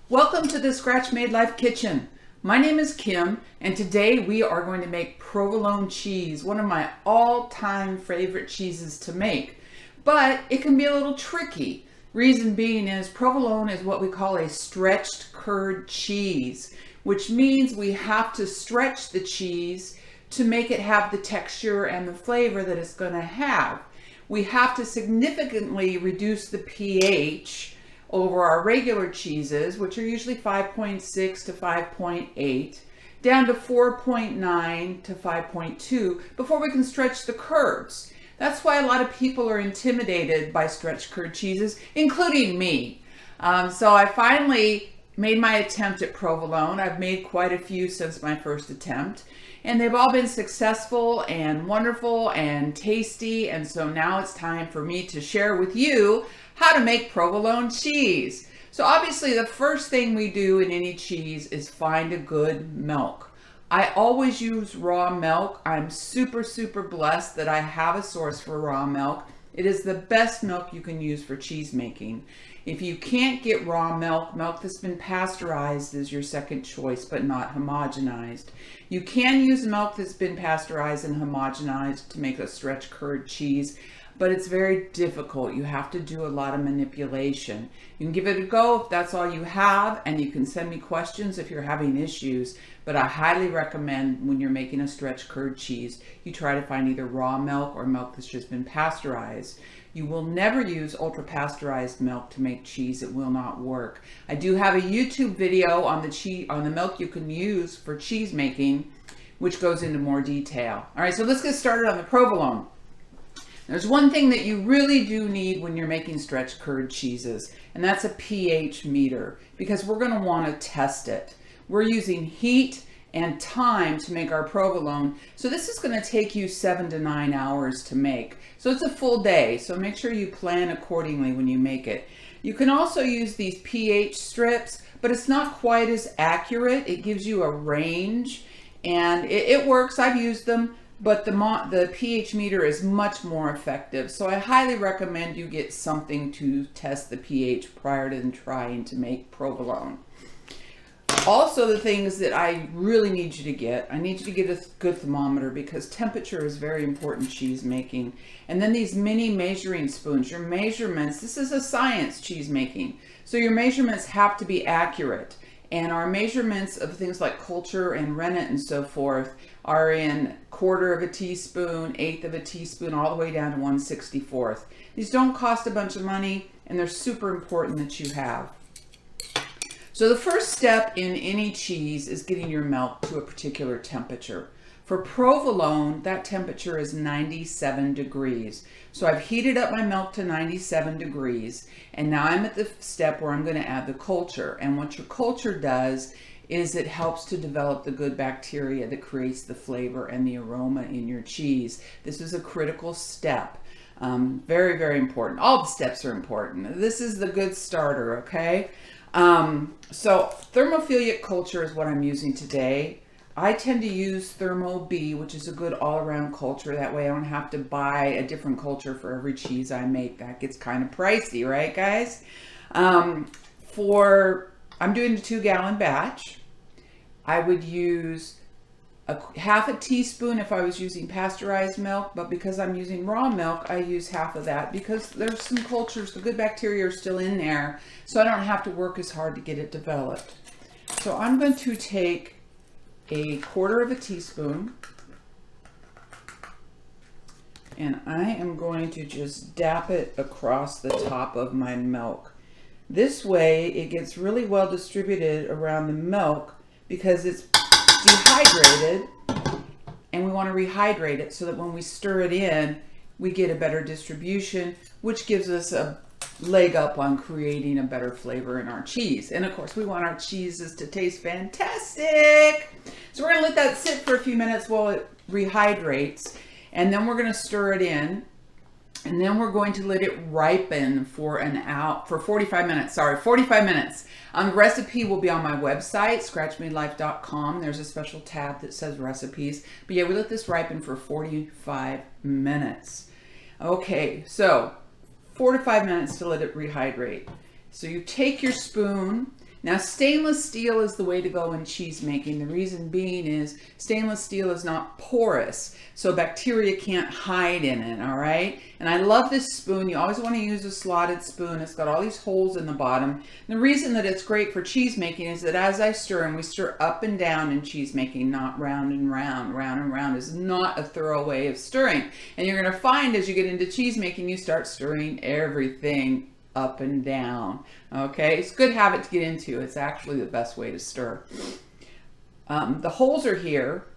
Welcome to the Scratch Made Life Kitchen. My name is Kim, and today we are going to make provolone cheese, one of my all-time favorite cheeses to make. But it can be a little tricky. Reason being is provolone is what we call a stretched curd cheese, which means we have to stretch the cheese to make it have the texture and the flavor that it's going to have. We have to significantly reduce the pH over our regular cheeses, which are usually 5.6 to 5.8, down to 4.9 to 5.2 before we can stretch the curds. That's why a lot of people are intimidated by stretched curd cheeses, including me. So I finally made my attempt at provolone. I've made quite a few since my first attempt, and they've all been successful and wonderful and tasty. And so now it's time for me to share with you how to make provolone cheese. So obviously the first thing we do in any cheese is find a good milk. I always use raw milk. I'm super blessed that I have a source for raw milk. It is the best milk you can use for cheese making. If you can't get raw milk, milk that's been pasteurized is your second choice, but not homogenized. You can use milk that's been pasteurized and homogenized to make a stretch curd cheese, but it's very difficult. You have to do a lot of manipulation. You can give it a go if that's all you have, and you can send me questions if you're having issues, but I highly recommend when you're making a stretch curd cheese, you try to find either raw milk or milk that's just been pasteurized. You will never use ultra pasteurized milk to make cheese. It will not work. I do have a YouTube video on the milk you can use for cheese making, which goes into more detail. All right, so let's get started on the provolone. There's one thing that you really do need when you're making stretch curd cheeses, and that's a pH meter, because we're going to want to test it. We're using heat and time to make our provolone, so this is going to take you 7 to 9 hours to make. So it's a full day, so make sure you plan accordingly when you make it. You can also use these pH strips, but it's not quite as accurate. It gives you a range, and it works. I've used them. But the pH meter is much more effective. So I highly recommend you get something to test the pH prior to trying to make provolone. Also, the things that I really need you to get, I need you to get a good thermometer, because temperature is very important cheese making. And then these mini measuring spoons, your measurements, this is a science, cheese making. So your measurements have to be accurate. And our measurements of things like culture and rennet and so forth are in 1/4 of a teaspoon, 1/8 of a teaspoon, all the way down to 1/64. These don't cost a bunch of money, and they're super important that you have. So the first step in any cheese is getting your milk to a particular temperature. For provolone, that temperature is 97 degrees. So I've heated up my milk to 97 degrees, and now I'm at the step where I'm going to add the culture. And what your culture does is it helps to develop the good bacteria that creates the flavor and the aroma in your cheese. This is a critical step. Very important. All the steps are important. This is the good starter, okay? So thermophilic culture is what I'm using today. I tend to use Thermo B, which is a good all-around culture. That way I don't have to buy a different culture for every cheese I make. That gets kind of pricey, right, guys? I'm doing a 2-gallon batch. I would use half a teaspoon if I was using pasteurized milk, but because I'm using raw milk, I use half of that, because there's some cultures, the good bacteria are still in there, so I don't have to work as hard to get it developed. So I'm going to take a 1/4 of a teaspoon, and I am going to just dap it across the top of my milk. This way it gets really well distributed around the milk, because it's dehydrated, and we want to rehydrate it so that when we stir it in, we get a better distribution, which gives us a leg up on creating a better flavor in our cheese. And of course, we want our cheeses to taste fantastic. So we're going to let that sit for a few minutes while it rehydrates, and then we're going to stir it in, and then we're going to let it ripen for 45 minutes. 45 minutes. The recipe will be on my website, scratchmadelife.com. There's a special tab that says recipes. But yeah, we let this ripen for 45 minutes. Okay, so 4 to 5 minutes to let it rehydrate. So you take your spoon. Now, stainless steel is the way to go in cheese making. The reason being is stainless steel is not porous, so bacteria can't hide in it, all right? And I love this spoon. You always want to use a slotted spoon. It's got all these holes in the bottom. And the reason that it's great for cheese making is that as I stir, and we stir up and down in cheese making, not round and round. Round and round is not a thorough way of stirring. And you're going to find as you get into cheese making, you start stirring everything up and down. Okay, it's a good habit to get into. It's actually the best way to stir. The holes are here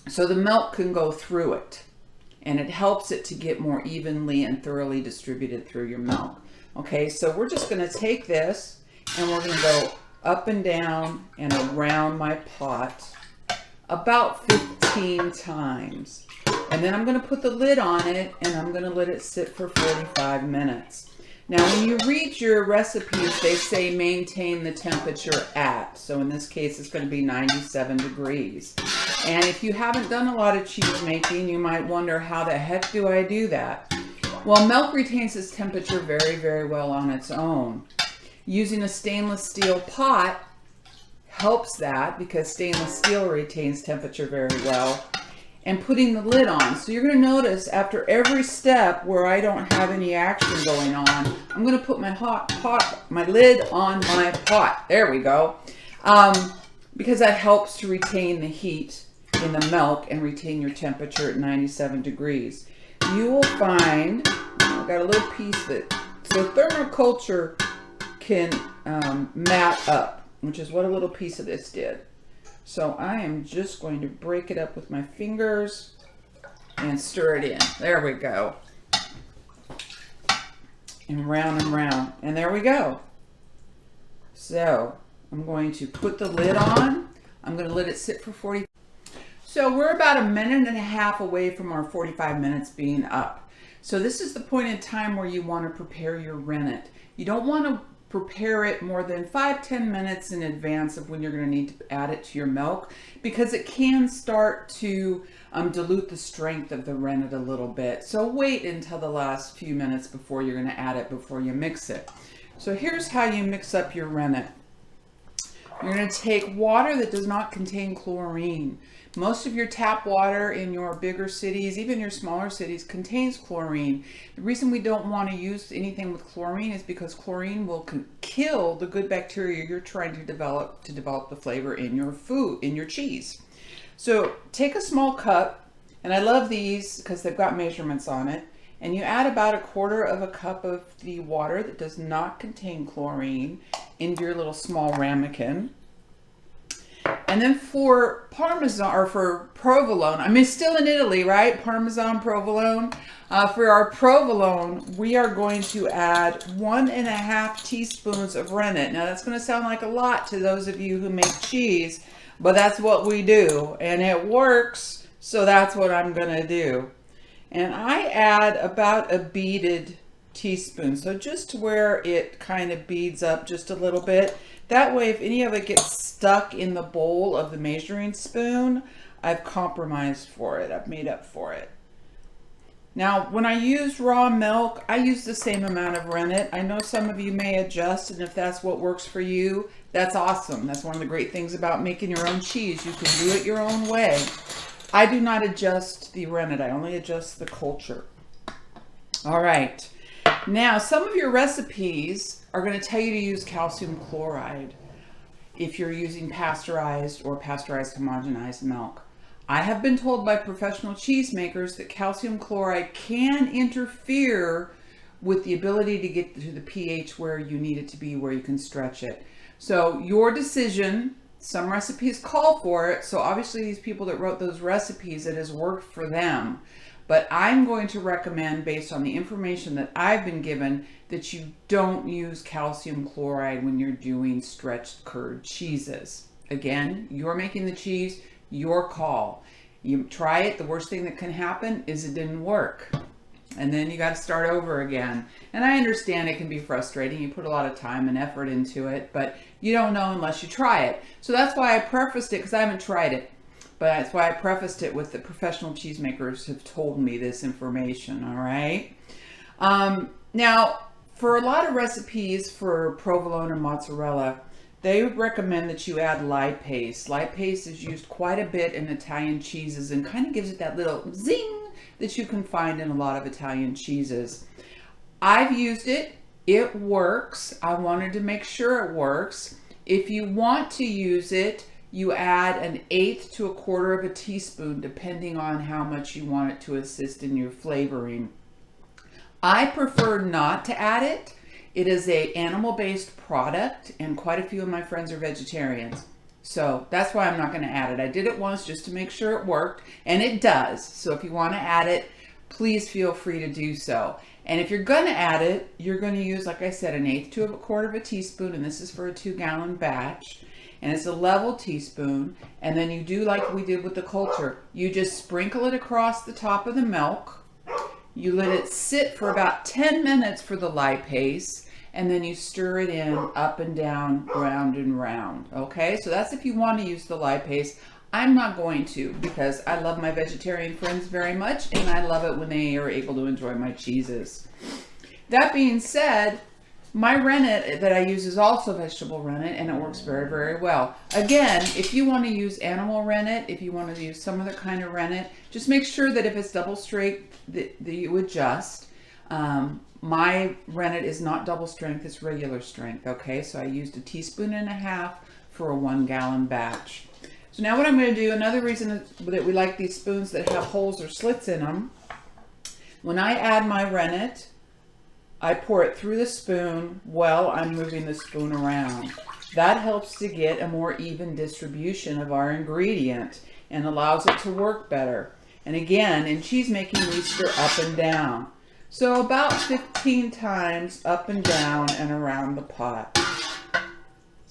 so the milk can go through it, and it helps it to get more evenly and thoroughly distributed through your milk. Okay, so we're just going to take this and we're going to go up and down and around my pot about 15 times. And then I'm going to put the lid on it and I'm going to let it sit for 45 minutes. Now, when you read your recipes, they say maintain the temperature at. So in this case, it's going to be 97 degrees. And if you haven't done a lot of cheese making, you might wonder, how the heck do I do that? Well, milk retains its temperature very, very well on its own. Using a stainless steel pot helps that because stainless steel retains temperature very well. And putting the lid on. So you're going to notice after every step where I don't have any action going on, I'm going to put my lid on my pot. There we go. Because that helps to retain the heat in the milk and retain your temperature at 97 degrees. You will find, I've got a little piece that, so thermoculture can mat up, which is what a little piece of this did. So I am just going to break it up with my fingers and stir it in. There we go. And round and round. And there we go. So I'm going to put the lid on. I'm going to let it sit for 40. So we're about a minute and a half away from our 45 minutes being up. So this is the point in time where you want to prepare your rennet. You don't want to prepare it more than 5-10 minutes in advance of when you're going to need to add it to your milk, because it can start to dilute the strength of the rennet a little bit. So wait until the last few minutes before you're going to add it, before you mix it. So here's how you mix up your rennet. You're going to take water that does not contain chlorine. Most of your tap water in your bigger cities, even your smaller cities, contains chlorine. The reason we don't want to use anything with chlorine is because chlorine will kill the good bacteria you're trying to develop the flavor in your food, in your cheese. So take a small cup, and I love these because they've got measurements on it, and you add about 1/4 cup of the water that does not contain chlorine into your little small ramekin. And then for Parmesan, or for provolone, I mean, still in Italy, right? Parmesan, provolone. For our provolone, we are going to add 1½ teaspoons of rennet. Now, that's going to sound like a lot to those of you who make cheese, but that's what we do. And it works, so that's what I'm going to do. And I add about a beaded teaspoon, so just to where it kind of beads up just a little bit. That way, if any of it gets stuck in the bowl of the measuring spoon, I've compromised for it. I've made up for it. Now, when I use raw milk, I use the same amount of rennet. I know some of you may adjust, and if that's what works for you, that's awesome. That's one of the great things about making your own cheese. You can do it your own way. I do not adjust the rennet. I only adjust the culture. All right. Now, some of your recipes are going to tell you to use calcium chloride if you're using pasteurized or pasteurized homogenized milk. I have been told by professional cheesemakers that calcium chloride can interfere with the ability to get to the pH where you need it to be, where you can stretch it. So your decision. Some recipes call for it, so obviously these people that wrote those recipes, it has worked for them. But I'm going to recommend, based on the information that I've been given, that you don't use calcium chloride when you're doing stretched curd cheeses. Again, you're making the cheese, your call. You try it, the worst thing that can happen is it didn't work. And then you got to start over again. And I understand it can be frustrating. You put a lot of time and effort into it, but you don't know unless you try it. So that's why I prefaced it, because I haven't tried it. But that's why I prefaced it with the professional cheesemakers have told me this information, all right? Now, for a lot of recipes for provolone and mozzarella, they recommend that you add lipase. Lipase is used quite a bit in Italian cheeses and kind of gives it that little zing that you can find in a lot of Italian cheeses. I've used it. It works. I wanted to make sure it works. If you want to use it, you add 1/8 to 1/4 of a teaspoon, depending on how much you want it to assist in your flavoring. I prefer not to add it. It is an animal-based product, and quite a few of my friends are vegetarians. So that's why I'm not going to add it. I did it once just to make sure it worked, and it does. So if you want to add it, please feel free to do so. And if you're going to add it, you're going to use, like I said, 1/8 to 1/4 of a teaspoon, and this is for a 2-gallon batch. And it's a level teaspoon. And then you do like we did with the culture. You just sprinkle it across the top of the milk. You let it sit for about 10 minutes for the lipase, and then you stir it in up and down, round and round. Okay, so that's if you want to use the lipase. I'm not going to, because I love my vegetarian friends very much, and I love it when they are able to enjoy my cheeses. That being said, my rennet that I use is also vegetable rennet, and it works very, very well. Again, if you want to use animal rennet, if you want to use some other kind of rennet, just make sure that if it's double strength, that you adjust. My rennet is not double strength, it's regular strength, okay? So I used 1.5 teaspoons for a 1-gallon batch. So now what I'm going to do, another reason that we like these spoons that have holes or slits in them, when I add my rennet, I pour it through the spoon while I'm moving the spoon around. That helps to get a more even distribution of our ingredient and allows it to work better. And again, in cheese making, we stir up and down. So about 15 times up and down and around the pot.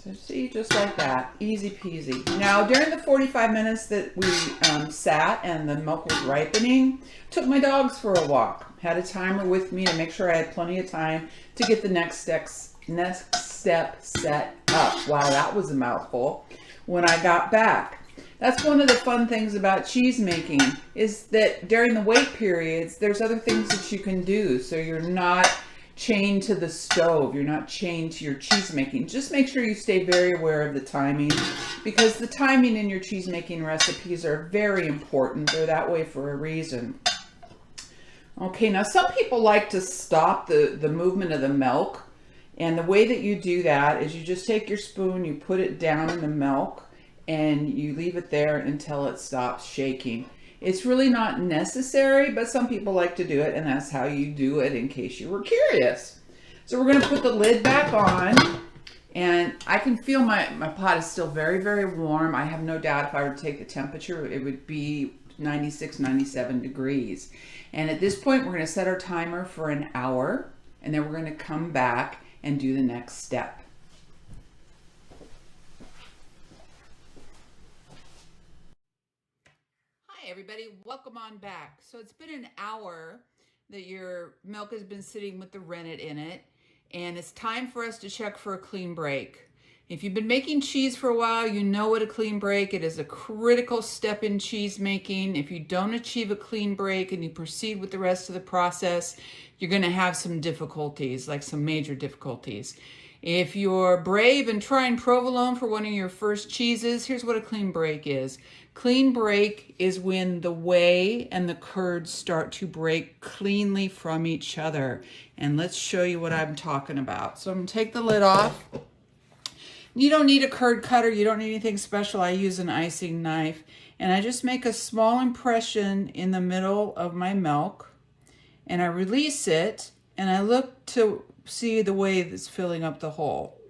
So see, just like that, easy peasy. Now, during the 45 minutes that we sat and the milk was ripening, took my dogs for a walk. Had a timer with me to make sure I had plenty of time to get the next step set up. Wow, that was a mouthful. When I got back. That's one of the fun things about cheese making, is that during the wait periods, there's other things that you can do. So you're not chained to the stove. You're not chained to your cheese making. Just make sure you stay very aware of the timing, because the timing in your cheese making recipes are very important. They're that way for a reason. Okay, now some people like to stop the movement of the milk. And the way that you do that is you just take your spoon, you put it down in the milk, and you leave it there until it stops shaking. It's really not necessary, but some people like to do it, and that's how you do it, in case you were curious. So we're going to put the lid back on, and I can feel my pot is still very, very warm. I have no doubt if I were to take the temperature, it would be 96, 97 degrees. And at this point, we're going to set our timer for an hour, and then we're going to come back and do the next step. Hi everybody, welcome on back. So it's been an hour that your milk has been sitting with the rennet in it, and it's time for us to check for a clean break. If you've been making cheese for a while, you know what a clean break. It is a critical step in cheese making. If you don't achieve a clean break and you proceed with the rest of the process, you're going to have some difficulties, like some major difficulties. If you're brave and trying provolone for one of your first cheeses, here's what a clean break is. Clean break is when the whey and the curds start to break cleanly from each other. And let's show you what I'm talking about. So I'm going to take the lid off. You don't need a curd cutter. You don't need anything special. I use an icing knife. And I just make a small impression in the middle of my milk. And I release it. And I look to see the whey that's filling up the hole.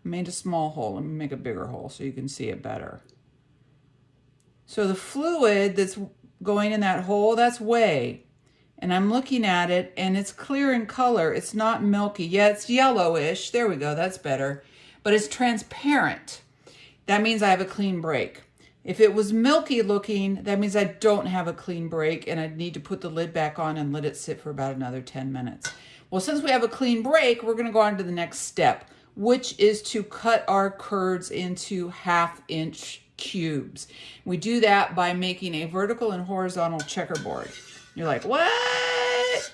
I made a small hole. Let me make a bigger hole so you can see it better. So the fluid that's going in that hole, that's whey. And I'm looking at it, and it's clear in color. It's not milky. Yeah, it's yellowish. There we go. That's better. But it's transparent. That means I have a clean break. If it was milky looking, that means I don't have a clean break, and I'd need to put the lid back on and let it sit for about another 10 minutes. Well, since we have a clean break, we're going to go on to the next step, which is to cut our curds into 1/2-inch cubes. We do that by making a vertical and horizontal checkerboard. You're like, what?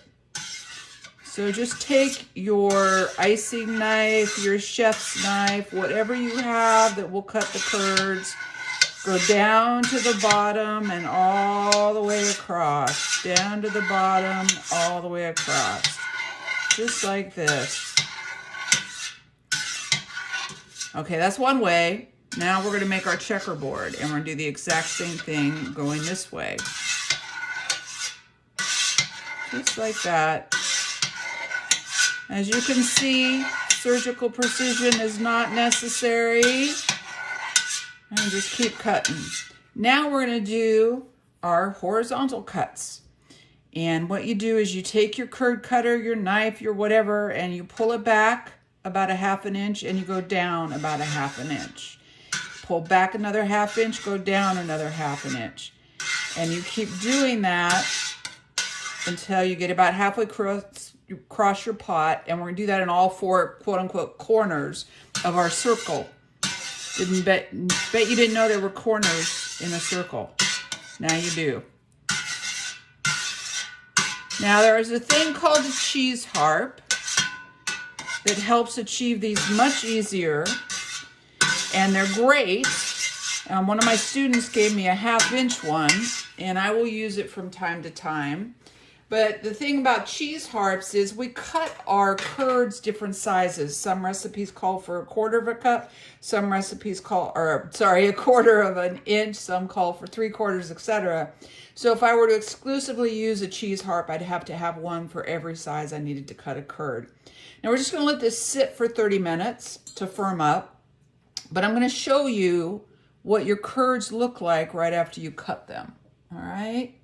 So just take your icing knife, your chef's knife, whatever you have that will cut the curds. Go down to the bottom and all the way across. Down to the bottom, all the way across. Just like this. Okay, that's one way. Now we're going to make our checkerboard, and we're going to do the exact same thing going this way. Just like that. As you can see, surgical precision is not necessary. And just keep cutting. Now we're going to do our horizontal cuts. And what you do is you take your curd cutter, your knife, your whatever, and you pull it back about a 1/2 inch, and you go down about a 1/2 inch. Pull back another 1/2 inch, go down another 1/2 inch. And you keep doing that until you get about halfway across your pot. And we're going to do that in all 4 quote-unquote corners of our circle. Bet you didn't know there were corners in a circle. Now you do. Now there is a thing called a cheese harp that helps achieve these much easier, and they're great. One of my students gave me a 1/2 inch one, and I will use it from time to time. But the thing about cheese harps is we cut our curds different sizes. Some recipes call for a 1/4 of a cup. Some recipes call, a 1/4 of an inch. Some call for 3/4, etc. So if I were to exclusively use a cheese harp, I'd have to have one for every size I needed to cut a curd. Now we're just going to let this sit for 30 minutes to firm up. But I'm going to show you what your curds look like right after you cut them. All right?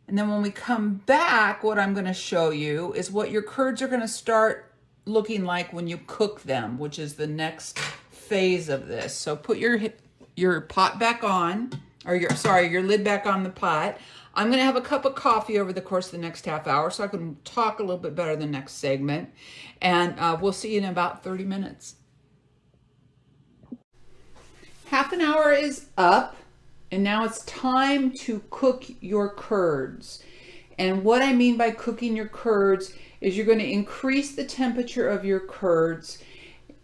And then when we come back, what I'm going to show you is what your curds are going to start looking like when you cook them, which is the next phase of this. So put your pot back on, or your lid back on the pot. I'm going to have a cup of coffee over the course of the next 1/2 hour so I can talk a little bit better the next segment. And we'll see you in about 30 minutes. 1/2 hour is up. And now it's time to cook your curds. And what I mean by cooking your curds is you're going to increase the temperature of your curds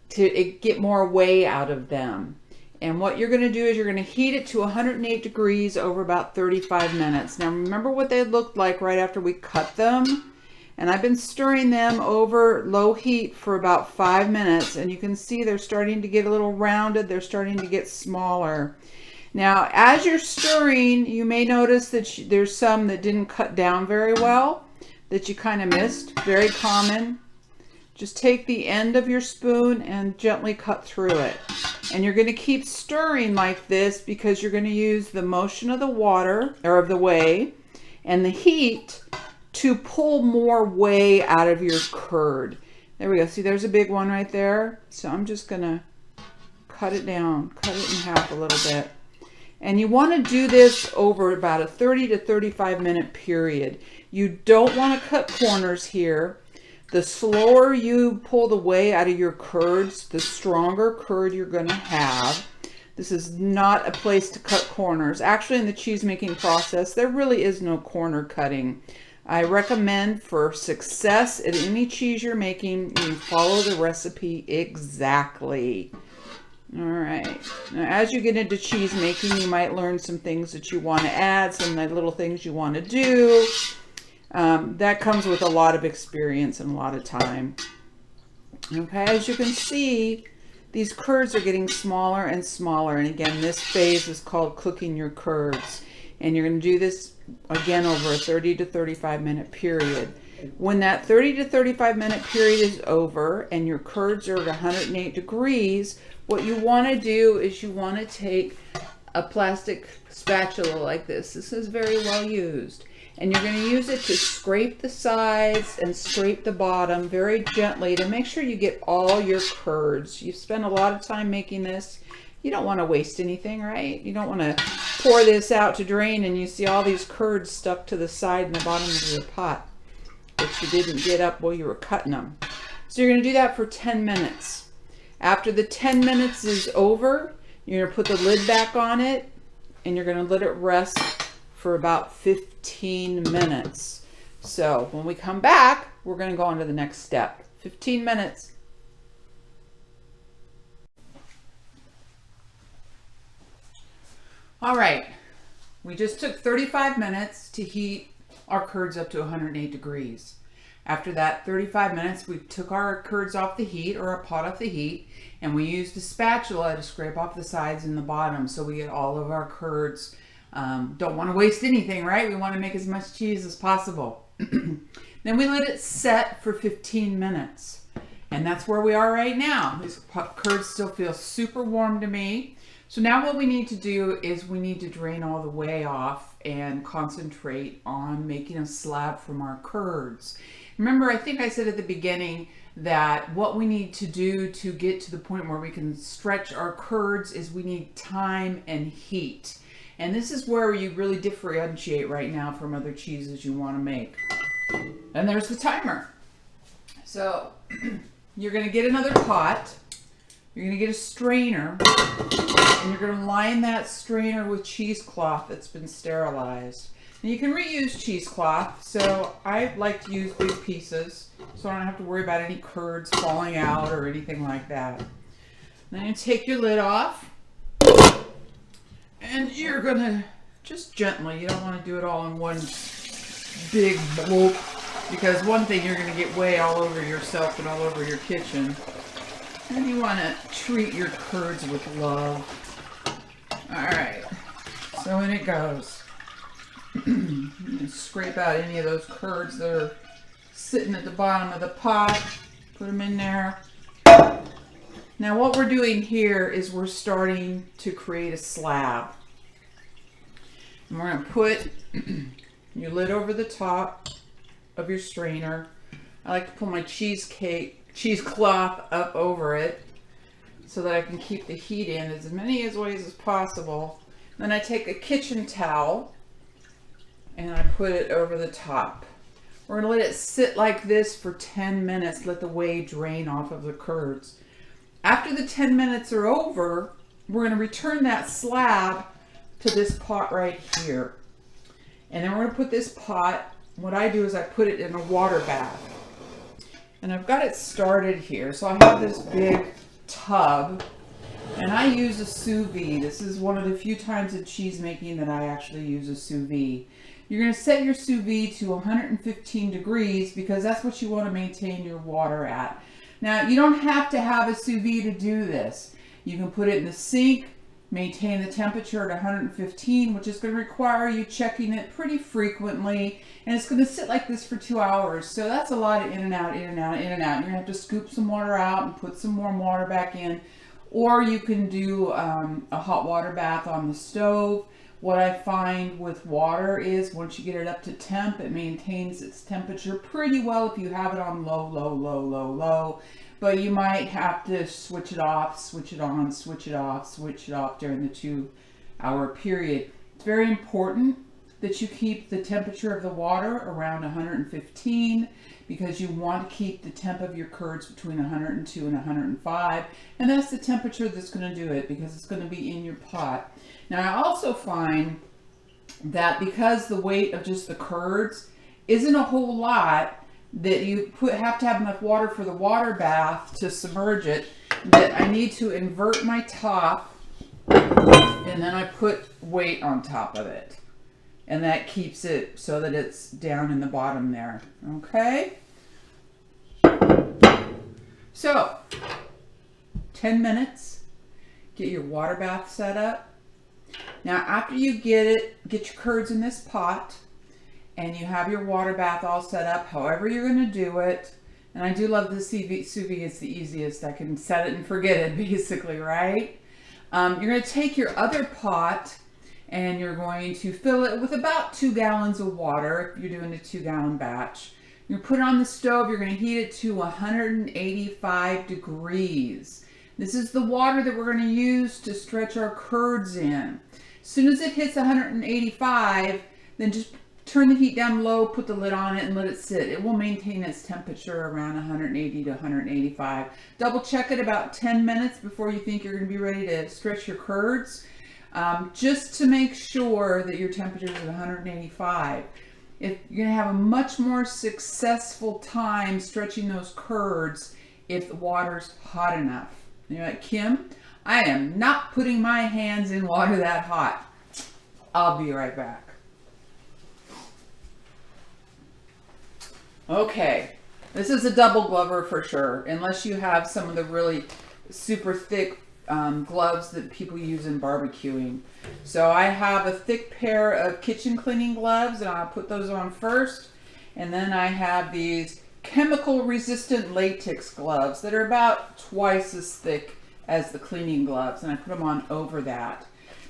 to get more whey out of them. And what you're going to do is you're going to heat it to 108 degrees over about 35 minutes. Now remember what they looked like right after we cut them? And I've been stirring them over low heat for about 5 minutes. And you can see they're starting to get a little rounded. They're starting to get smaller. Now, as you're stirring, you may notice that there's some that didn't cut down very well, that you kind of missed. Very common. Just take the end of your spoon and gently cut through it. And you're going to keep stirring like this because you're going to use the motion of the water, or of the whey, and the heat to pull more whey out of your curd. There we go. See, there's a big one right there. So I'm just going to cut it down, cut it in half a little bit. And you want to do this over about a 30 to 35 minute period. You don't want to cut corners here. The slower you pull the whey out of your curds, the stronger curd you're going to have. This is not a place to cut corners. Actually, in the cheese making process, there really is no corner cutting. I recommend for success at any cheese you're making, you follow the recipe exactly. All right. Now, as you get into cheese making, you might learn some things that you want to add, some little things you want to do. That comes with a lot of experience and a lot of time. Okay, as you can see, these curds are getting smaller and smaller. And again, this phase is called cooking your curds. And you're going to do this again over a 30 to 35 minute period. When that 30 to 35 minute period is over and your curds are at 108 degrees, what you want to do is you want to take a plastic spatula like this. This is very well used. And you're going to use it to scrape the sides and scrape the bottom very gently to make sure you get all your curds. You've spent a lot of time making this. You don't want to waste anything, right? You don't want to pour this out to drain and you see all these curds stuck to the side and the bottom of your pot that you didn't get up while you were cutting them. So you're going to do that for 10 minutes. After the 10 minutes is over, you're going to put the lid back on it and you're going to let it rest for about 15 minutes. So when we come back, we're going to go on to the next step. 15 minutes. All right, we just took 35 minutes to heat our curds up to 108 degrees. After that 35 minutes, we took our curds off the heat, or our pot off the heat, and we used a spatula to scrape off the sides and the bottom so we get all of our curds. Don't want to waste anything, right? We want to make as much cheese as possible. Then we let it set for 15 minutes. And that's where we are right now. These curds still feel super warm to me. So now what we need to do is we need to drain all the whey off and concentrate on making a slab from our curds. Remember, I think I said at the beginning that what we need to do to get to the point where we can stretch our curds is we need time and heat. And this is where you really differentiate right now from other cheeses you want to make. And there's the timer. So you're going to get another pot. You're going to get a strainer. And you're going to line that strainer with cheesecloth that's been sterilized. And you can reuse cheesecloth. So I like to use big pieces so I don't have to worry about any curds falling out or anything like that. Then you take your lid off. And you're going to just gently, you don't want to do it all in one big bloop, because one thing, you're going to get whey all over yourself and all over your kitchen. And you want to treat your curds with love. Alright, so in it goes. Scrape out any of those curds that are sitting at the bottom of the pot. Put them in there. Now what we're doing here is we're starting to create a slab. And we're going to put your lid over the top of your strainer. I like to put my cheesecloth up over it so that I can keep the heat in as many ways as possible. Then I take a kitchen towel and I put it over the top. We're going to let it sit like this for 10 minutes, let the whey drain off of the curds. After the 10 minutes are over, we're going to return that slab to this pot right here. And then we're going to put this pot, what I do is I put it in a water bath. And I've got it started here. So I have this big tub and I use a sous vide. This is one of the few times in cheese making that I actually use a sous vide. You're going to set your sous vide to 115 degrees because that's what you want to maintain your water at. Now, you don't have to have a sous vide to do this. You can put it in the sink, maintain the temperature at 115, which is going to require you checking it pretty frequently, and it's going to sit like this for 2 hours. So that's a lot of in and out, in and out, in and out. You're going to have to scoop some water out and put some more water back in, or you can do a hot water bath on the stove. What I find with water is once you get it up to temp, it maintains its temperature pretty well if you have it on low, low, low, low, low. But you might have to switch it off, switch it on, switch it off, switch it off during the 2 hour period. It's very important that you keep the temperature of the water around 115 because you want to keep the temp of your curds between 102 and 105. And that's the temperature that's going to do it because it's going to be in your pot. Now I also find that because the weight of just the curds isn't a whole lot, that you have to have enough water for the water bath to submerge it, that I need to invert my top and then I put weight on top of it. And that keeps it so that it's down in the bottom there. Okay? So, 10 minutes, get your water bath set up. Now after you get your curds in this pot and you have your water bath all set up, however you're going to do it, and I do love the sous vide, it's the easiest. I can set it and forget it basically, right? You're going to take your other pot and you're going to fill it with about 2 gallons of water if you're doing a 2-gallon batch. You're going to put it on the stove, you're going to heat it to 185 degrees. This is the water that we're going to use to stretch our curds in. As soon as it hits 185, then just turn the heat down low, put the lid on it, and let it sit. It will maintain its temperature around 180 to 185. Double check it about 10 minutes before you think you're going to be ready to stretch your curds, just to make sure that your temperature is at 185. If you're gonna have a much more successful time stretching those curds if the water's hot enough. And you're like, Kim, I am not putting my hands in water that hot. I'll be right back. Okay, this is a double glover for sure, unless you have some of the really super thick gloves that people use in barbecuing. So I have a thick pair of kitchen cleaning gloves, and I'll put those on first. And then I have these chemical resistant latex gloves that are about twice as thick as the cleaning gloves, and I put them on over that.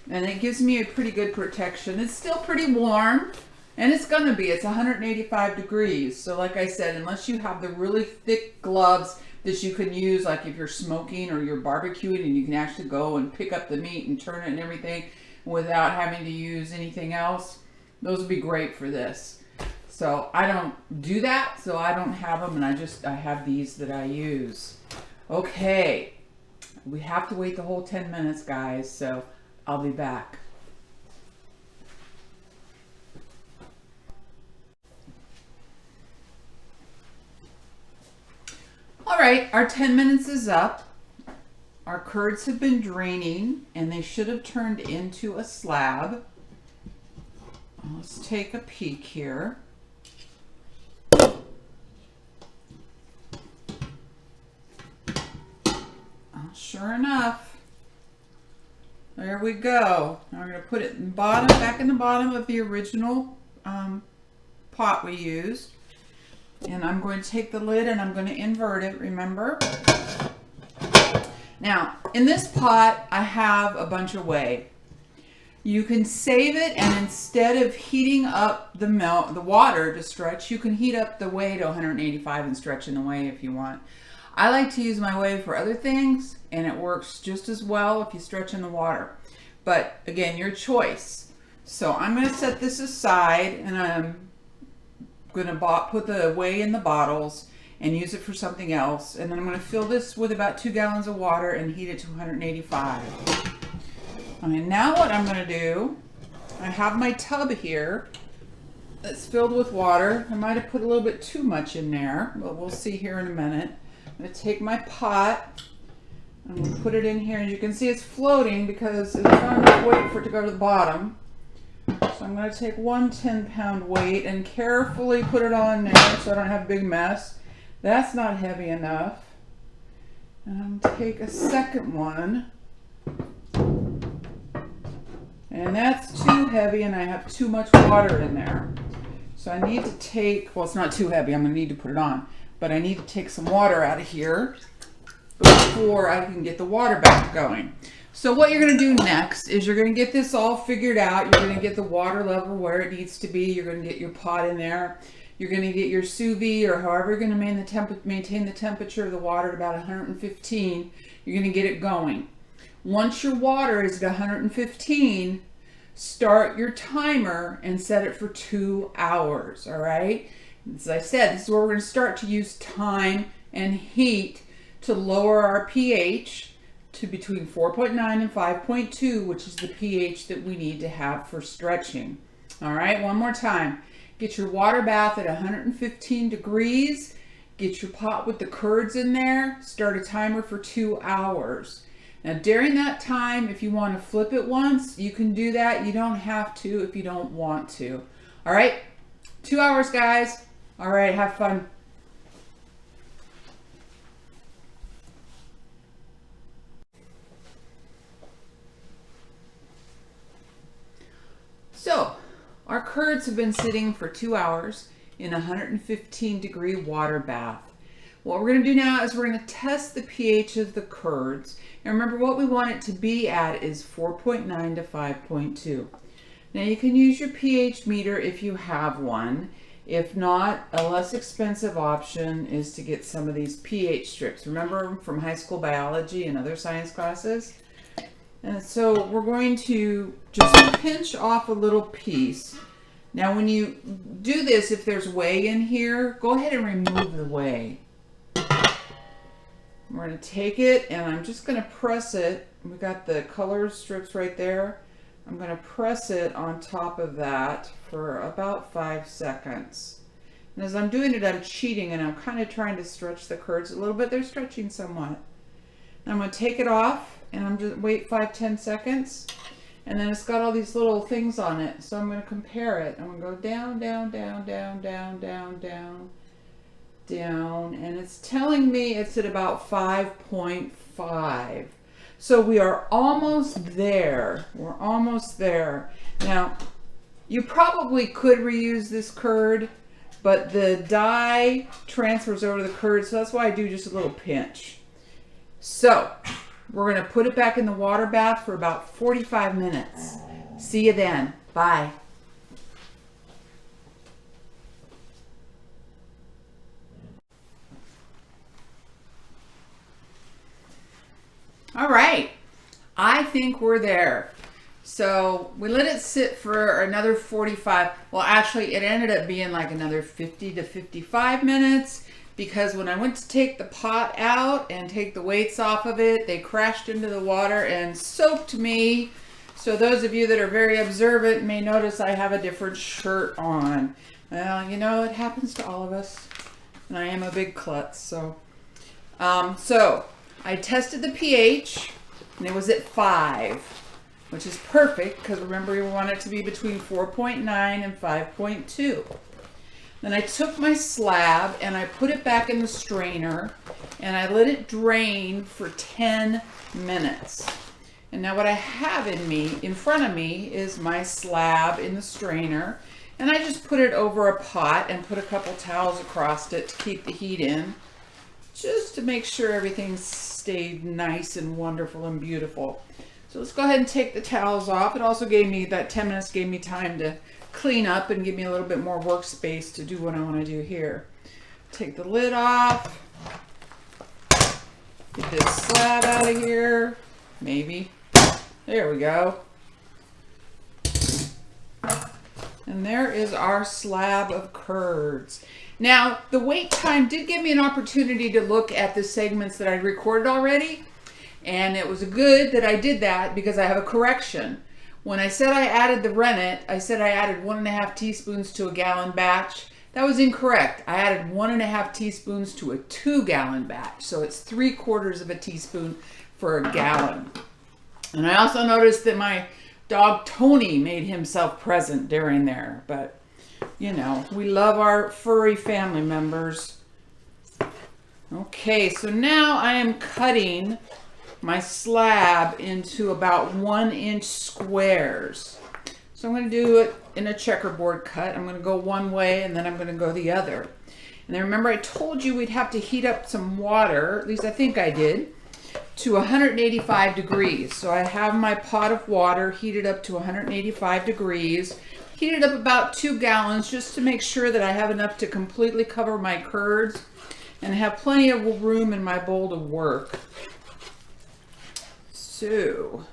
And it gives me a pretty good protection. It's still pretty warm, and it's gonna be, it's 185 degrees. So like I said, unless you have the really thick gloves that you can use, like if you're smoking or you're barbecuing and you can actually go and pick up the meat and turn it and everything without having to use anything else, those would be great for this. So I don't do that, so I don't have them, and I have these that I use. Okay, we have to wait the whole 10 minutes, guys, so I'll be back. All right, our 10 minutes is up. Our curds have been draining, and they should have turned into a slab. Let's take a peek here. Sure enough, there we go. Now we're going to put it back in the bottom of the original pot we used. And I'm going to take the lid and I'm going to invert it, remember? Now, in this pot, I have a bunch of whey. You can save it, and instead of heating up the water to stretch, you can heat up the whey to 185 and stretch in the whey if you want. I like to use my whey for other things, and it works just as well if you stretch in the water. But again, your choice. So I'm going to set this aside, and I'm going to put the whey in the bottles and use it for something else. And then I'm going to fill this with about 2 gallons of water and heat it to 185. Okay, now what I'm going to do, I have my tub here that's filled with water. I might have put a little bit too much in there, but we'll see here in a minute. I'm going to take my pot, I'm going to put it in here. As you can see, it's floating because there's not enough weight for it to go to the bottom. So I'm going to take one 10-pound weight and carefully put it on there so I don't have a big mess. That's not heavy enough. And I'm going to take a second one. And that's too heavy, and I have too much water in there. So I need to take, well, it's not too heavy, I'm going to need to put it on. But I need to take some water out of here before I can get the water back going. So what you're going to do next is you're going to get this all figured out. You're going to get the water level where it needs to be. You're going to get your pot in there. You're going to get your sous vide, or however you're going to maintain the temperature of the water at about 115. You're going to get it going. Once your water is at 115, start your timer and set it for 2 hours, all right? As I said, this is where we're going to start to use time and heat to lower our pH to between 4.9 and 5.2, which is the pH that we need to have for stretching. All right, one more time. Get your water bath at 115 degrees. Get your pot with the curds in there. Start a timer for 2 hours. Now, during that time, if you want to flip it once, you can do that. You don't have to if you don't want to. All right, 2 hours, guys. All right, have fun. So, our curds have been sitting for 2 hours in a 115-degree water bath. What we're going to do now is we're going to test the pH of the curds. And remember, what we want it to be at is 4.9 to 5.2. Now, you can use your pH meter if you have one. If not, a less expensive option is to get some of these pH strips. Remember from high school biology and other science classes? And so we're going to just pinch off a little piece. Now when you do this, if there's whey in here, go ahead and remove the whey. We're going to take it and I'm just going to press it. We got the color strips right there. I'm going to press it on top of that for about 5 seconds. And as I'm doing it, I'm cheating and I'm kind of trying to stretch the curds a little bit. They're stretching somewhat. And I'm going to take it off and I'm just wait 5-10 seconds. And then it's got all these little things on it. So I'm going to compare it. I'm going to go down, down, down, down, down, down, down, down. And it's telling me it's at about 5.5. So we are almost there. We're almost there. Now, you probably could reuse this curd, but the dye transfers over the curd, so that's why I do just a little pinch. So, we're going to put it back in the water bath for about 45 minutes. See you then. Bye. All right, I think we're there. So we let it sit for another 45. Well, actually, it ended up being like another 50 to 55 minutes because when I went to take the pot out and take the weights off of it, they crashed into the water and soaked me. So those of you that are very observant may notice I have a different shirt on. Well, you know, it happens to all of us. And I am a big klutz, so. I tested the pH, and it was at 5, which is perfect, because remember, we want it to be between 4.9 and 5.2. Then I took my slab, and I put it back in the strainer, and I let it drain for 10 minutes. And now what I have in front of me, is my slab in the strainer, and I just put it over a pot and put a couple towels across it to keep the heat in, just to make sure everything stayed nice and wonderful and beautiful. So let's go ahead and take the towels off. It also gave me, that 10 minutes gave me time to clean up and give me a little bit more workspace to do what I want to do here. Take the lid off. Get this slab out of here. Maybe. There we go. And there is our slab of curds. Now, the wait time did give me an opportunity to look at the segments that I recorded already, and it was good that I did that because I have a correction. When I said I added the rennet, I said I added 1.5 teaspoons to a gallon batch. That was incorrect. I added 1.5 teaspoons to a 2-gallon batch, so it's 3/4 of a teaspoon for a gallon. And I also noticed that my dog Tony made himself present during there, but you know, we love our furry family members. Okay, so now I am cutting my slab into about 1-inch squares. So I'm going to do it in a checkerboard cut. I'm going to go one way and then I'm going to go the other. And then remember I told you we'd have to heat up some water, at least I think I did, to 185 degrees. So I have my pot of water heated up to 185 degrees. Heated up about 2 gallons just to make sure that I have enough to completely cover my curds and have plenty of room in my bowl to work. So,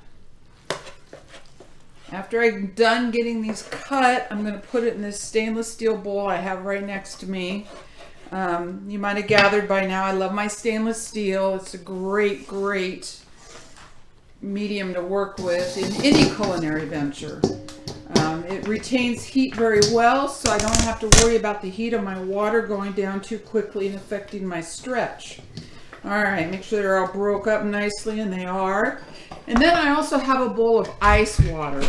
after I'm done getting these cut, I'm going to put it in this stainless steel bowl I have right next to me. You might have gathered by now, I love my stainless steel. It's a great, great medium to work with in any culinary venture. It retains heat very well, so I don't have to worry about the heat of my water going down too quickly and affecting my stretch. All right, make sure they're all broke up nicely, and they are. And then I also have a bowl of ice water.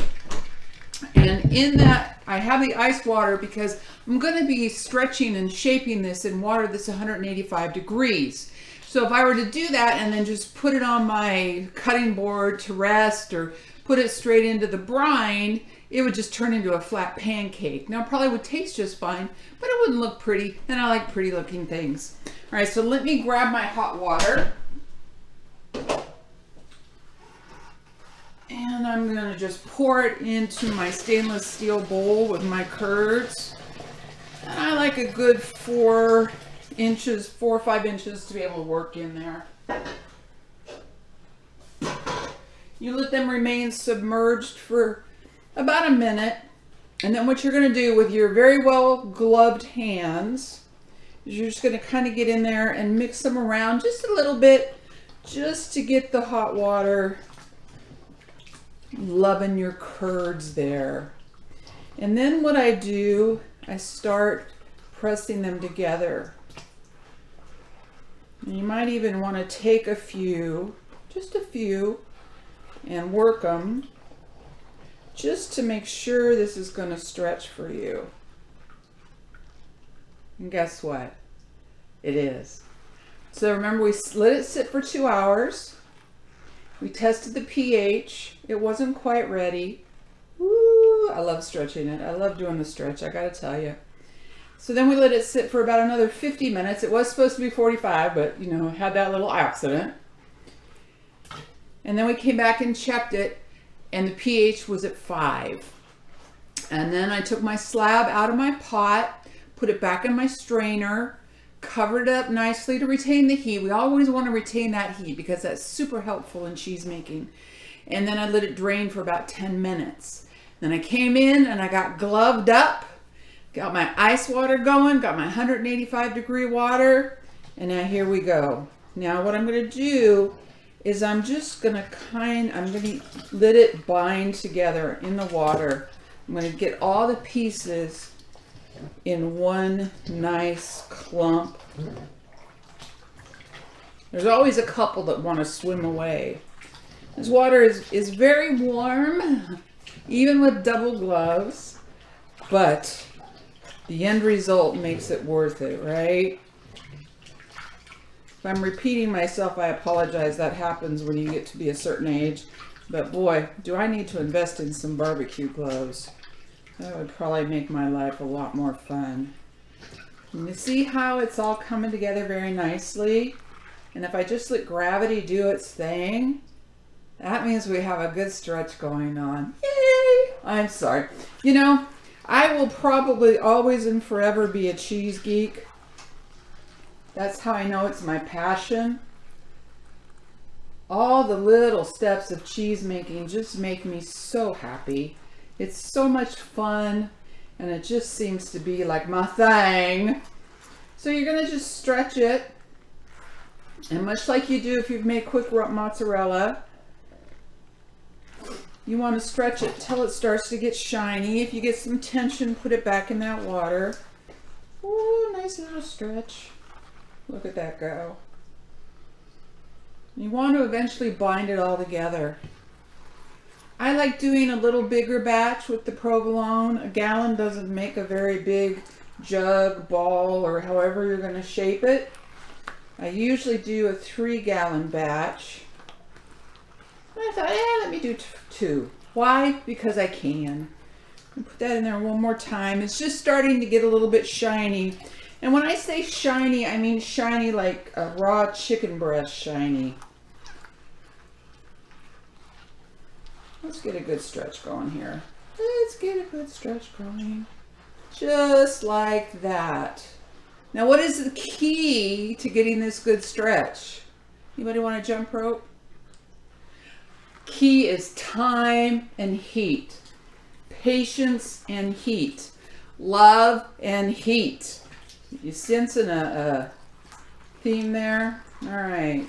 And in that, I have the ice water because I'm going to be stretching and shaping this in water that's 185 degrees. So if I were to do that and then just put it on my cutting board to rest or put it straight into the brine, it would just turn into a flat pancake. Now, it probably would taste just fine, but it wouldn't look pretty, and I like pretty looking things. All right, so let me grab my hot water. And I'm gonna just pour it into my stainless steel bowl with my curds. And I like a good 4 or 5 inches to be able to work in there. You let them remain submerged for about a minute. And then what you're going to do with your very well gloved hands is you're just going to kind of get in there and mix them around just a little bit, just to get the hot water Loving your curds there. And then what I do, I start pressing them together. And you might even want to take a few, just a few, and work them just to make sure this is going to stretch for you. And guess what? It is. So remember, we let it sit for 2 hours. We tested the pH. It wasn't quite ready. Woo, I love stretching it. I love doing the stretch, I gotta tell you. So then we let it sit for about another 50 minutes. It was supposed to be 45, but you know, had that little accident. And then we came back and checked it, and the pH was at 5. And then I took my slab out of my pot, put it back in my strainer, covered it up nicely to retain the heat. We always want to retain that heat because that's super helpful in cheese making. And then I let it drain for about 10 minutes. Then I came in and I got gloved up, got my ice water going, got my 185-degree water, and now here we go. Now what I'm going to do is I'm just going to let it bind together in the water. I'm going to get all the pieces in one nice clump. There's always a couple that want to swim away. This water is very warm, even with double gloves, but the end result makes it worth it, right? If I'm repeating myself, I apologize. That happens when you get to be a certain age. But boy, do I need to invest in some barbecue gloves. That would probably make my life a lot more fun. And you see how it's all coming together very nicely? And if I just let gravity do its thing, that means we have a good stretch going on. Yay! I'm sorry. You know, I will probably always and forever be a cheese geek. That's how I know it's my passion. All the little steps of cheese making just make me so happy. It's so much fun, and it just seems to be like my thing. So you're going to just stretch it, and much like you do if you've made quick mozzarella, you want to stretch it till it starts to get shiny. If you get some tension, put it back in that water. Ooh, nice little stretch. Look at that go. You want to eventually bind it all together. I like doing a little bigger batch with the provolone. A gallon doesn't make a very big jug, ball, or however you're going to shape it. I usually do a 3-gallon batch. I thought, let me do 2. Why? Because I can. I'll put that in there one more time. It's just starting to get a little bit shiny. And when I say shiny, I mean shiny like a raw chicken breast shiny. Let's get a good stretch going here. Let's get a good stretch going. Just like that. Now, what is the key to getting this good stretch? Anybody want a jump rope? Key is time and heat. Patience and heat. Love and heat. You sensing a theme there? All right.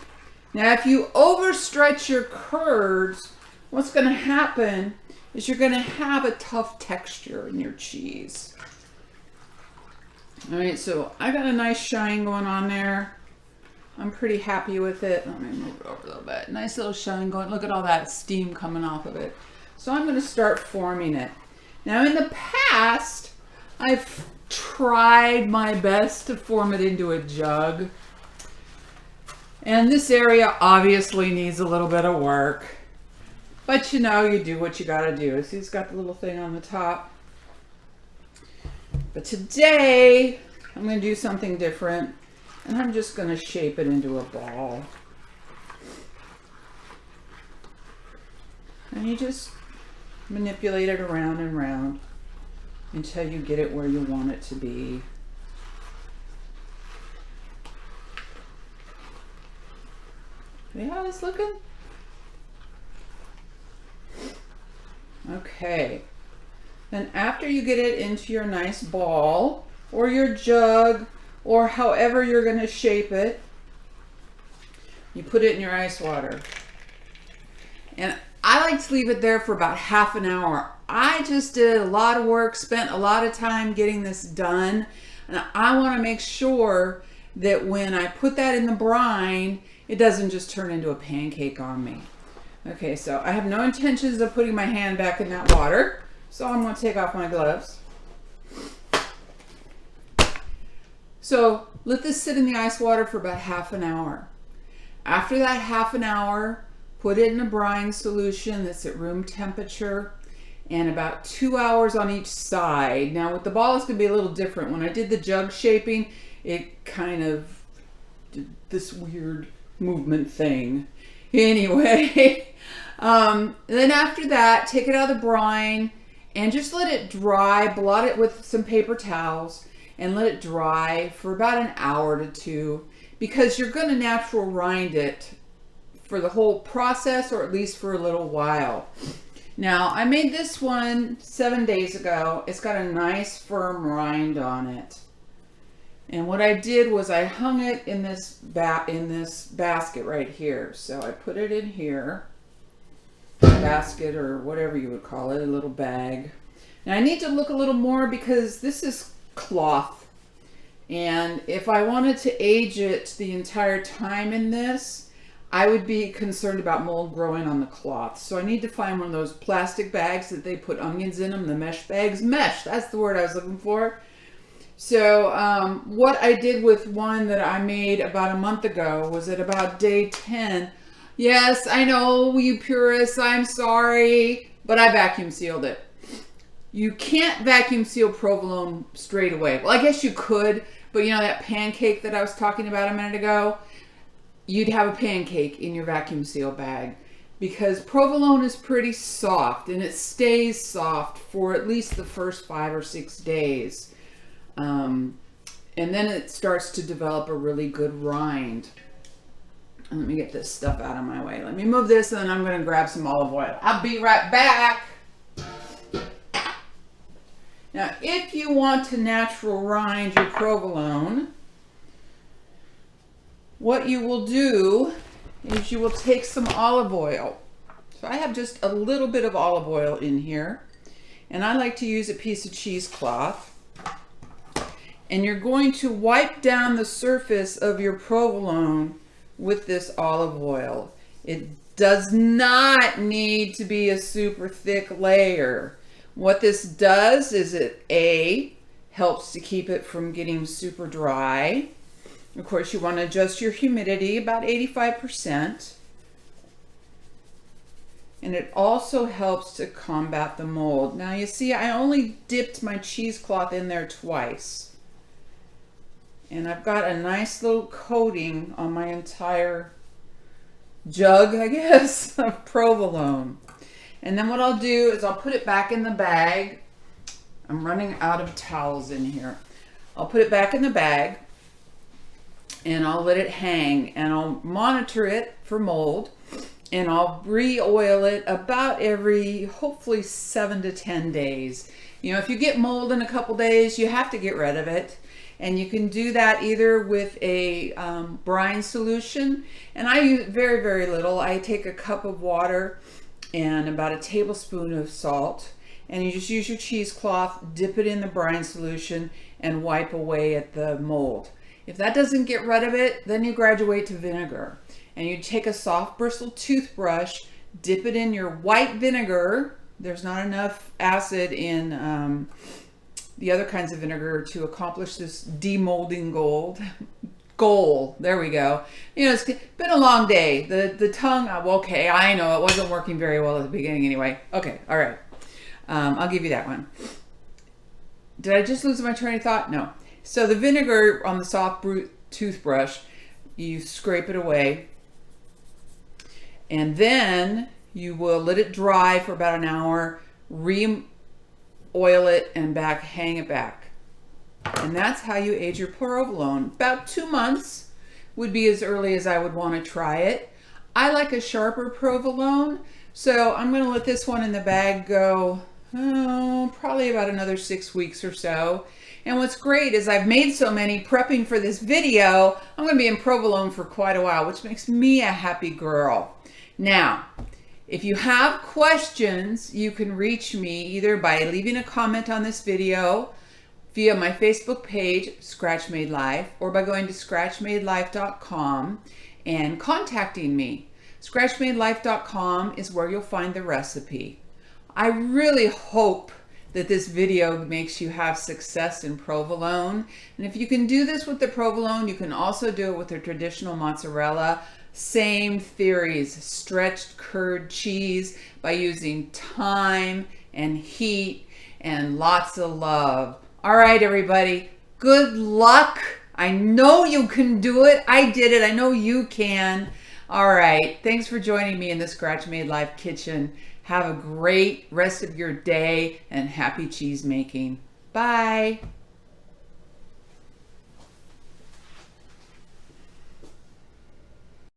Now, if you overstretch your curds, what's going to happen is you're going to have a tough texture in your cheese. All right, so I got a nice shine going on there. I'm pretty happy with it. Let me move it over a little bit. Nice little shine going. Look at all that steam coming off of it. So I'm going to start forming it. Now, in the past, I've tried my best to form it into a jug. And this area obviously needs a little bit of work. But you know, you do what you gotta do. See, it's got the little thing on the top. But today, I'm gonna do something different. And I'm just gonna shape it into a ball. And you just manipulate it around and around until you get it where you want it to be. See how it's looking? Okay. Then after you get it into your nice ball or your jug or however you're going to shape it, you put it in your ice water. And I like to leave it there for about half an hour. I just did a lot of work, spent a lot of time getting this done, and I want to make sure that when I put that in the brine, it doesn't just turn into a pancake on me. Okay, so I have no intentions of putting my hand back in that water, so I'm going to take off my gloves. So let this sit in the ice water for about half an hour. After that half an hour, put it in a brine solution that's at room temperature and about 2 hours on each side. Now with the ball, it's going to be a little different. When I did the jug shaping, it kind of did this weird movement thing. Anyway, then after that, take it out of the brine and just let it dry. Blot it with some paper towels and let it dry for about an hour to two, because you're going to natural rind it for the whole process, or at least for a little while. Now, I made this one 7 days ago. It's got a nice firm rind on it. And what I did was I hung it in this basket right here. So I put it in here, basket or whatever you would call it, a little bag. Now I need to look a little more because this is cloth. And if I wanted to age it the entire time in this, I would be concerned about mold growing on the cloth. So I need to find one of those plastic bags that they put onions in them, the mesh bags. Mesh, that's the word I was looking for. So what I did with one that I made about a month ago was at about day 10. Yes, I know, you purists, I'm sorry, but I vacuum sealed it. You can't vacuum seal provolone straight away. Well, I guess you could, but you know that pancake that I was talking about a minute ago? You'd have a pancake in your vacuum seal bag because provolone is pretty soft and it stays soft for at least the first 5 or 6 days. And then it starts to develop a really good rind. And let me get this stuff out of my way. Let me move this and then I'm going to grab some olive oil. I'll be right back. Now, if you want to natural rind your provolone, what you will do is you will take some olive oil. So I have just a little bit of olive oil in here. And I like to use a piece of cheesecloth. And you're going to wipe down the surface of your provolone with this olive oil. It does not need to be a super thick layer. What this does is it helps to keep it from getting super dry. Of course, you want to adjust your humidity about 85%. And it also helps to combat the mold. Now you see, I only dipped my cheesecloth in there twice. And I've got a nice little coating on my entire jug, I guess, of provolone. And then what I'll do is I'll put it back in the bag. I'm running out of towels in here. I'll put it back in the bag and I'll let it hang and I'll monitor it for mold and I'll re-oil it about every, hopefully 7 to 10 days. You know, if you get mold in a couple days, you have to get rid of it. And you can do that either with a brine solution. And I use very, very little. I take a cup of water and about a tablespoon of salt. And you just use your cheesecloth, dip it in the brine solution, and wipe away at the mold. If that doesn't get rid of it, then you graduate to vinegar. And you take a soft bristled toothbrush, dip it in your white vinegar. There's not enough acid in the other kinds of vinegar to accomplish this demolding goal. There we go. You know, it's been a long day. The tongue, okay, I know it wasn't working very well at the beginning anyway. Okay, all right. I'll give you that one. Did I just lose my train of thought? No. So the vinegar on the soft toothbrush, you scrape it away. And then you will let it dry for about an hour, oil it and hang it back. And that's how you age your provolone. About 2 months would be as early as I would want to try it. I like a sharper provolone, so I'm going to let this one in the bag go probably about another 6 weeks or so. And what's great is I've made so many prepping for this video, I'm going to be in provolone for quite a while, which makes me a happy girl. Now, If you have questions, you can reach me either by leaving a comment on this video via my Facebook page, Scratch Made Life, or by going to scratchmadelife.com and contacting me. Scratchmadelife.com is where you'll find the recipe. I really hope that this video makes you have success in provolone. And if you can do this with the provolone, you can also do it with the traditional mozzarella. Same theories, stretched curd cheese by using time and heat and lots of love. All right, everybody, good luck. I know you can do it. I did it. I know you can. All right, thanks for joining me in the Scratch Made Life kitchen. Have a great rest of your day and happy cheese making. Bye.